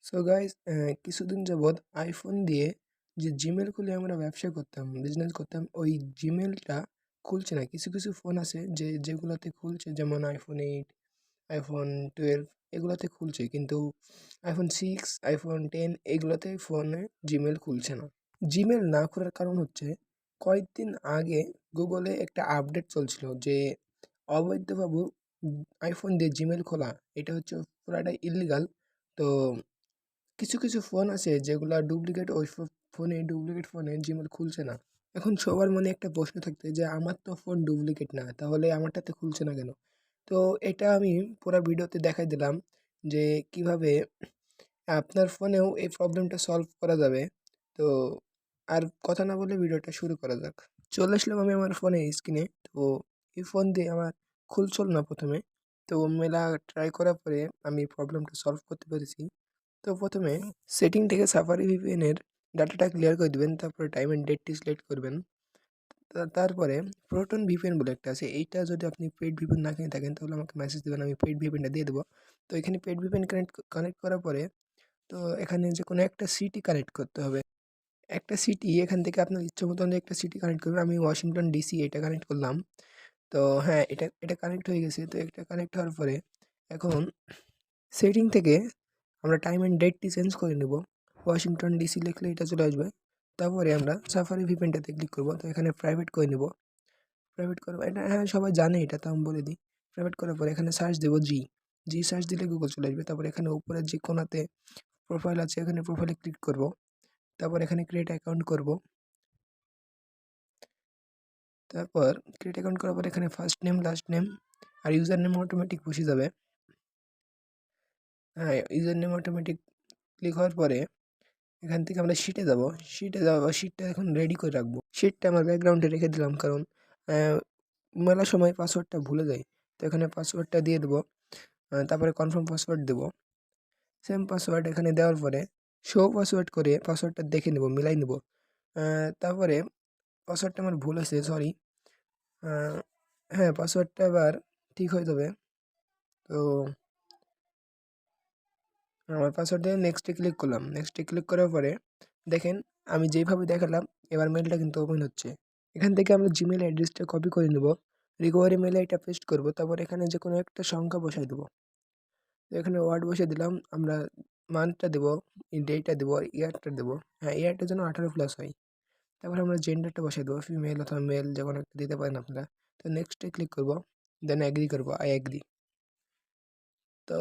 So guys কিছুদিন যাবৎ iPhone দিয়ে যে জিমেল খুলে আমরা ব্যবসা করতাম, বিজনেস করতাম, ওই জিমেলটা খুলছে না। কিছু কিছু ফোন আছে যেগুলোতে খুলছে, যেমন iPhone 8, iPhone 12 এগুলাতে খুলছে, কিন্তু iPhone 6, iPhone 10 এগুলোতে ফোনে জিমেল খুলছে না। জিমেল না খোলার কারণ হচ্ছে, কয়েকদিন আগে গুগলে একটা আপডেট চলছিল যে অবৈধভাবে আইফোন দিয়ে জিমেল খোলা, এটা হচ্ছে পুরাটাই ইল্লিগাল। তো কিছু কিছু ফোন আছে যেগুলা ডুপ্লিকেট, ওই ডুপ্লিকেট ফোনে জিমেল খুলছে না। এখন সবার মনে একটা প্রশ্ন থাকতে যে আমার তো ফোন ডুপ্লিকেট না, তাহলে আমারটাতে খুলছে না কেন? তো এটা আমি পুরা ভিডিওতে দেখাই দিলাম যে কিভাবে আপনার ফোনেও এই প্রবলেমটা সলভ করা যাবে। তো আর কথা না বলে ভিডিওটা শুরু করা যাক। চলে আসলাম আমি আমার ফোনের স্ক্রিনে। তো এই ফোন দিয়ে আমার খুলছিল না প্রথমে। তো মেলা ট্রাই করার পরে আমি প্রবলেমটা সলভ করতে পেরেছি। তো প্রথমে সেটিং থেকে সাফারি ভিপিএন এর ডাটাটা ক্লিয়ার করে দিবেন। তারপরে টাইম এন্ড ডেটটি সিলেক্ট করবেন। তারপরে প্রোটন ভিপিএন বলে একটা আছে। এইটা যদি আপনি পেইড ভিপিএন না কিনে থাকেন তাহলে আমাকে মেসেজ দিবেন, আমি পেইড ভিপিএনটা দিয়ে দেবো। তো এখানে পেইড ভিপিএন কানেক্ট করার পরে তো এখানে যে কোনো একটা সিটি কানেক্ট করতে হবে। একটা সিটি এখান থেকে আপনার ইচ্ছে মতন একটা সিটি কানেক্ট করবেন। আমি ওয়াশিংটন ডিসি এটা কানেক্ট করলাম। তো হ্যাঁ, এটা কানেক্ট হয়ে গেছে। তো এটা কানেক্ট হওয়ার পরে এখন সেটিং থেকে আমরা টাইম অ্যান্ড ডেটটি চেঞ্জ করে নেব। ওয়াশিংটন ডিসি লিখলে এটা চলে আসবে। তারপরে আমরা সাফারি ভিপিএনটাতে ক্লিক করব। তো এখানে প্রাইভেট করে নেব। প্রাইভেট করব এটা, হ্যাঁ সবাই জানে এটা, তো আমি বলে দিই। প্রাইভেট করার পরে এখানে সার্চ দেব জি সার্চ দিলে গুগল চলে আসবে। তারপরে এখানে উপরের যে কোণাতে প্রোফাইল আছে, এখানে প্রোফাইলে ক্লিক করব। তারপর এখানে ক্রিয়েট অ্যাকাউন্ট করব। তারপর ক্রিয়েট অ্যাকাউন্ট করার পর এখানে ফার্স্ট নেম, লাস্ট নেম আর ইউজার নেম অটোমেটিক বসে যাবে। হ্যাঁ, ইউজার নেম অটোমেটিক ক্লিক হওয়ার পরে এখান থেকে আমরা শিটে যাবো। শিটটা এখন রেডি করে রাখবো। শিটটা আমার ব্যাকগ্রাউন্ডে রেখে দিলাম, কারণ মেলার সময় পাসওয়ার্ডটা ভুলে যাই। তো এখানে পাসওয়ার্ডটা দিয়ে দেবো। তারপরে কনফার্ম পাসওয়ার্ড দেবো। সেম পাসওয়ার্ড এখানে দেওয়ার পরে শো পাসওয়ার্ড করে পাসওয়ার্ডটা দেখে নেব, মিলাই নেব। তারপরে পাসওয়ার্ডটা আমার ভুল আছে, সরি। হ্যাঁ, পাসওয়ার্ডটা এবার ঠিক হয়ে যাবে। তো আমার পাসওয়ার্ড দিয়ে নেক্সটে ক্লিক করলাম। নেক্সটে ক্লিক করার পরে দেখেন আমি যেইভাবে দেখালাম এবার মেলটা কিন্তু ওপেন হচ্ছে। এখান থেকে আমরা জিমেল অ্যাড্রেসটা কপি করে নেব। রিকভারি মেলে এটা পেস্ট করব। তারপর এখানে যে কোনো একটা সংখ্যা বসাই দেবো। তো এখানে ওয়ার্ড বসিয়ে দিলাম। আমরা মান্থটা দেবো, ডেটটা দেবো, আর ইয়ারটা দেবো। হ্যাঁ, ইয়ারটা যেন 18+ হয়। তারপর আমরা জেন্ডারটা বসাই দেবো, ফিমেল অথবা মেল যে কোনো একটা দিতে পারেন আপনারা। তো নেক্সটে ক্লিক করব, দেন অ্যাগ্রি করব, আই অ্যাগ্রি। তো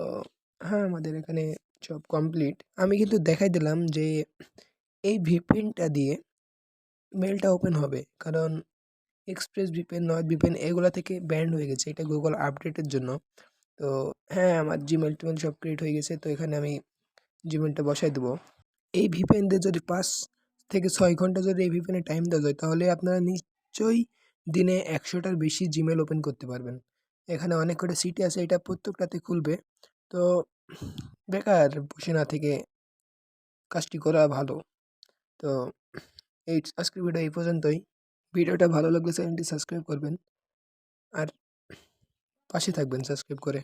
হ্যাঁ, আমাদের এখানে সব কমপ্লিট। আমি কিন্তু দেখাই দিলাম যে এই ভিপিএনটা দিয়ে মেলটা ওপেন হবে, কারণ এক্সপ্রেস ভিপিএন, নর্থ ভিপিএন এগুলা থেকে ব্যান্ড হয়ে গেছে, এটা গুগল আপডেটের জন্য। তো হ্যাঁ, আমার জিমেল সব ক্রিয়েট হয়ে গেছে। তো এখানে আমি জিমেলটা বসাই দেবো। এই ভিপিএন দিয়ে যদি 5 থেকে 6 ঘন্টা যদি এই ভিপিএনে টাইম দেওয়া যায়, তাহলে আপনারা নিশ্চয়ই দিনে 100টার বেশি জিমেল ওপেন করতে পারবেন। এখানে অনেক কটা সিটি আছে, এটা প্রত্যেকটাতে খুলবে। তো বেকার বসে না থেকে কাজটি করা ভালো। তো আজকের ভিডিও এই পর্যন্তই। ভিডিওটা ভালো লাগলে চ্যানেলটি সাবস্ক্রাইব করবেন আর পাশে থাকবেন সাবস্ক্রাইব করে।